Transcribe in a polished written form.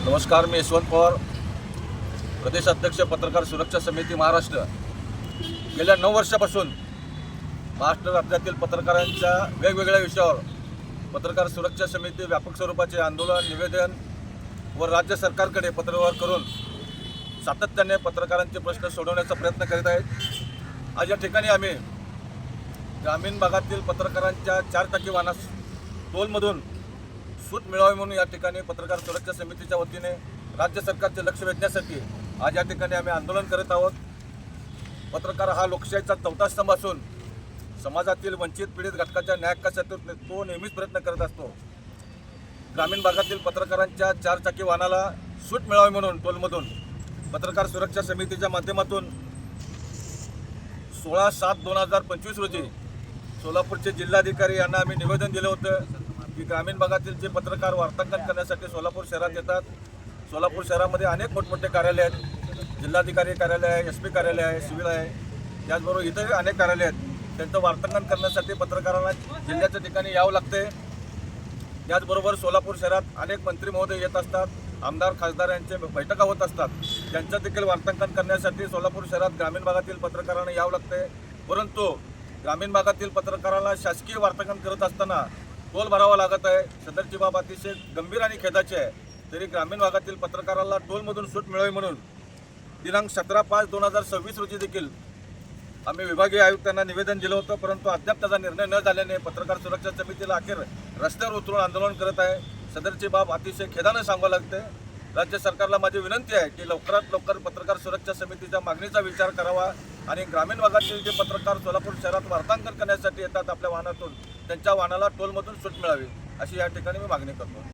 नमस्कार, मी यशवंत पवार, प्रदेश अध्यक्ष पत्रकार सुरक्षा समिती महाराष्ट्र। गेल्या 9 वर्षापासून महाराष्ट्र राज्यातील पत्रकारांच्या वेगवेगळ्या विषयावर पत्रकार सुरक्षा समिती व्यापक स्वरूपाचे आंदोलन, निवेदन व राज्य सरकारकडे पत्रव्यवहार करून सातत्याने पत्रकारांचे प्रश्न सोडवण्याचा प्रयत्न करीत आहेत। आज या ठिकाणी आम्ही ग्रामीण भागातील पत्रकारांच्या 4 चाकी वाहनास टोलमधून सूट मिळावी म्हणून या ठिकाणी पत्रकार सुरक्षा समितीच्या वतीने राज्य सरकारचे लक्ष वेधण्यासाठी आज या ठिकाणी आम्ही आंदोलन करत आहोत। पत्रकार हा लोकशाहीचा चौथा स्तंभ असून समाजातील वंचित पीडित घटकाच्या न्याय हक्कासाठी तो नेहमीच प्रयत्न करत असतो। ग्रामीण भागातील पत्रकारांच्या 4 चाकी वाहनाला सूट मिळावी म्हणून टोलमधून पत्रकार सुरक्षा समितीच्या माध्यमातून 16/7/2025 रोजी सोलापूरचे जिल्हाधिकारी यांना आम्ही निवेदन दिलं होतं की ग्रामीण भागातील जे पत्रकार वार्तांकन करण्यासाठी सोलापूर शहरात येतात। सोलापूर शहरामध्ये अनेक मोठमोठे कार्यालय आहेत, जिल्हाधिकारी कार्यालय आहे, SP कार्यालय आहे, सिव्हिल आहे, त्याचबरोबर इतरही अनेक कार्यालय आहेत। त्यांचं वार्तांकन करण्यासाठी पत्रकारांना जिल्ह्याच्या ठिकाणी यावं लागते। त्याचबरोबर सोलापूर शहरात अनेक मंत्री महोदय येत असतात, आमदार खासदार यांचे बैठका होत असतात, त्यांचं देखील वार्तांकन करण्यासाठी सोलापूर शहरात ग्रामीण भागातील पत्रकारांना यावं लागते। परंतु ग्रामीण भागातील पत्रकाराला शासकीय वार्तांकन करत असताना टोल भरावा लागत आहे। सदरची बाब अतिशय गंभीर आणि खेदाची आहे। तरी ग्रामीण भागातील पत्रकाराला टोलमधून सूट मिळावी म्हणून दिनांक 17/5/2026 रोजी देखील आम्ही विभागीय आयुक्तांना निवेदन दिलं होतं, परंतु अद्याप त्याचा निर्णय न झाल्याने पत्रकार सुरक्षा समितीला अखेर रस्त्यावर उतरून आंदोलन करत आहे। सदरची बाब अतिशय खेदाने सांगावं लागते। राज्य सरकारला माझी विनंती आहे की लवकरात लवकर पत्रकार सुरक्षा समितीच्या मागणीचा विचार करावा आणि ग्रामीण भागातील जे पत्रकार सोलापूर शहरात वार्तांकन करण्यासाठी येतात आपल्या वाहनातून, त्यांच्या वाहनाला टोलमधून सूट मिळावी अशी या ठिकाणी मी मागणी करतो।